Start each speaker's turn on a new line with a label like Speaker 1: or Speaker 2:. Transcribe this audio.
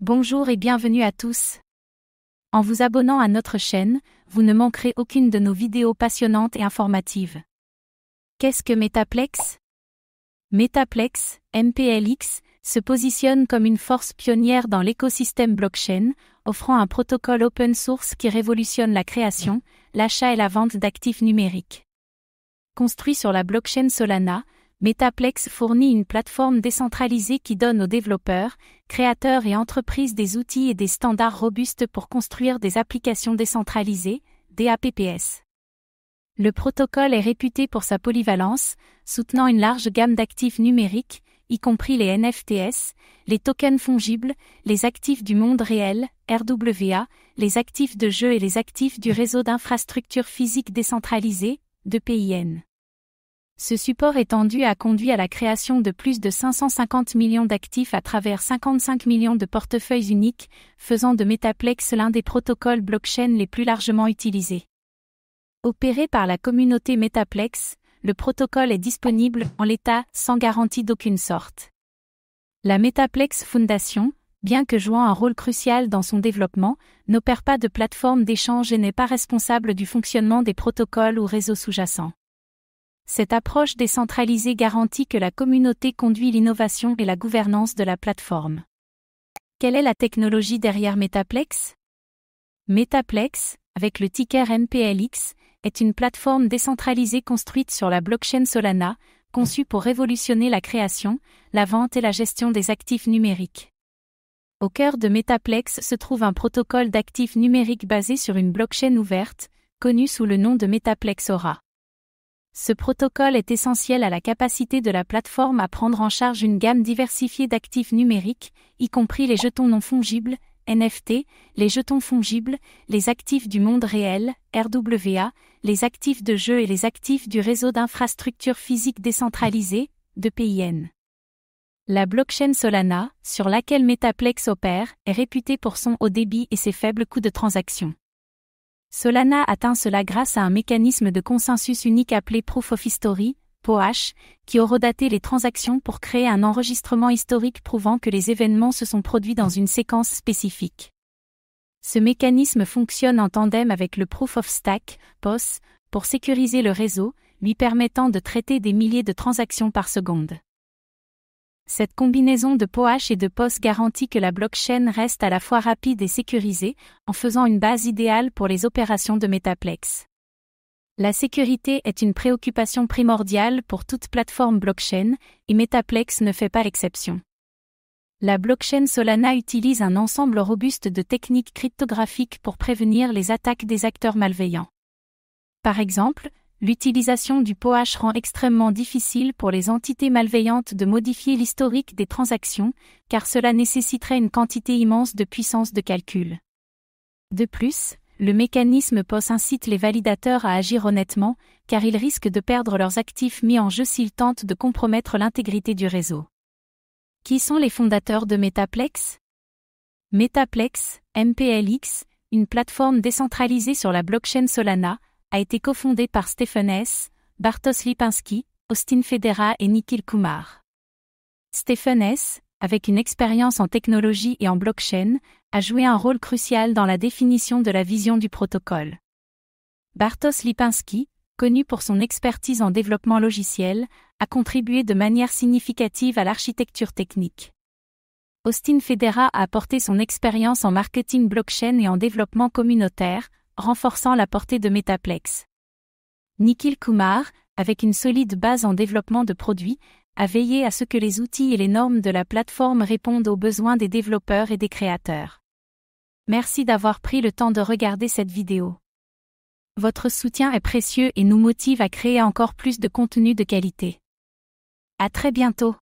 Speaker 1: Bonjour et bienvenue à tous. En vous abonnant à notre chaîne, vous ne manquerez aucune de nos vidéos passionnantes et informatives. Qu'est-ce que Metaplex ? Metaplex, MPLX, se positionne comme une force pionnière dans l'écosystème blockchain, offrant un protocole open source qui révolutionne la création, l'achat et la vente d'actifs numériques. Construit sur la blockchain Solana, Metaplex fournit une plateforme décentralisée qui donne aux développeurs, créateurs et entreprises des outils et des standards robustes pour construire des applications décentralisées, DApps. Le protocole est réputé pour sa polyvalence, soutenant une large gamme d'actifs numériques, y compris les NFTs, les tokens fongibles, les actifs du monde réel, RWA, les actifs de jeu et les actifs du réseau d'infrastructures physiques décentralisées, DPIN. Ce support étendu a conduit à la création de plus de 550 millions d'actifs à travers 55 millions de portefeuilles uniques, faisant de Metaplex l'un des protocoles blockchain les plus largement utilisés. Opéré par la communauté Metaplex, le protocole est disponible en l'état sans garantie d'aucune sorte. La Metaplex Foundation, bien que jouant un rôle crucial dans son développement, n'opère pas de plateforme d'échange et n'est pas responsable du fonctionnement des protocoles ou réseaux sous-jacents. Cette approche décentralisée garantit que la communauté conduit l'innovation et la gouvernance de la plateforme. Quelle est la technologie derrière Metaplex ? Metaplex, avec le ticker MPLX, est une plateforme décentralisée construite sur la blockchain Solana, conçue pour révolutionner la création, la vente et la gestion des actifs numériques. Au cœur de Metaplex se trouve un protocole d'actifs numériques basé sur une blockchain ouverte, connu sous le nom de Metaplex Aura. Ce protocole est essentiel à la capacité de la plateforme à prendre en charge une gamme diversifiée d'actifs numériques, y compris les jetons non fongibles, NFT, les jetons fongibles, les actifs du monde réel, RWA, les actifs de jeu et les actifs du réseau d'infrastructures physiques décentralisées, DPIN. La blockchain Solana, sur laquelle Metaplex opère, est réputée pour son haut débit et ses faibles coûts de transaction. Solana atteint cela grâce à un mécanisme de consensus unique appelé Proof of History, POH, qui horodaté les transactions pour créer un enregistrement historique prouvant que les événements se sont produits dans une séquence spécifique. Ce mécanisme fonctionne en tandem avec le Proof of Stake, POS, pour sécuriser le réseau, lui permettant de traiter des milliers de transactions par seconde. Cette combinaison de POH et de POS garantit que la blockchain reste à la fois rapide et sécurisée, en faisant une base idéale pour les opérations de Metaplex. La sécurité est une préoccupation primordiale pour toute plateforme blockchain, et Metaplex ne fait pas exception. La blockchain Solana utilise un ensemble robuste de techniques cryptographiques pour prévenir les attaques des acteurs malveillants. Par exemple, l'utilisation du POH rend extrêmement difficile pour les entités malveillantes de modifier l'historique des transactions, car cela nécessiterait une quantité immense de puissance de calcul. De plus, le mécanisme POS incite les validateurs à agir honnêtement, car ils risquent de perdre leurs actifs mis en jeu s'ils tentent de compromettre l'intégrité du réseau. Qui sont les fondateurs de Metaplex ? Metaplex, MPLX, une plateforme décentralisée sur la blockchain Solana, a été cofondée par Stephen S., Bartosz Lipinski, Austin Federa et Nikhil Kumar. Stephen S., avec une expérience en technologie et en blockchain, a joué un rôle crucial dans la définition de la vision du protocole. Bartosz Lipinski, connu pour son expertise en développement logiciel, a contribué de manière significative à l'architecture technique. Austin Federa a apporté son expérience en marketing blockchain et en développement communautaire, renforçant la portée de Metaplex. Nikhil Kumar, avec une solide base en développement de produits, a veillé à ce que les outils et les normes de la plateforme répondent aux besoins des développeurs et des créateurs. Merci d'avoir pris le temps de regarder cette vidéo. Votre soutien est précieux et nous motive à créer encore plus de contenu de qualité. À très bientôt.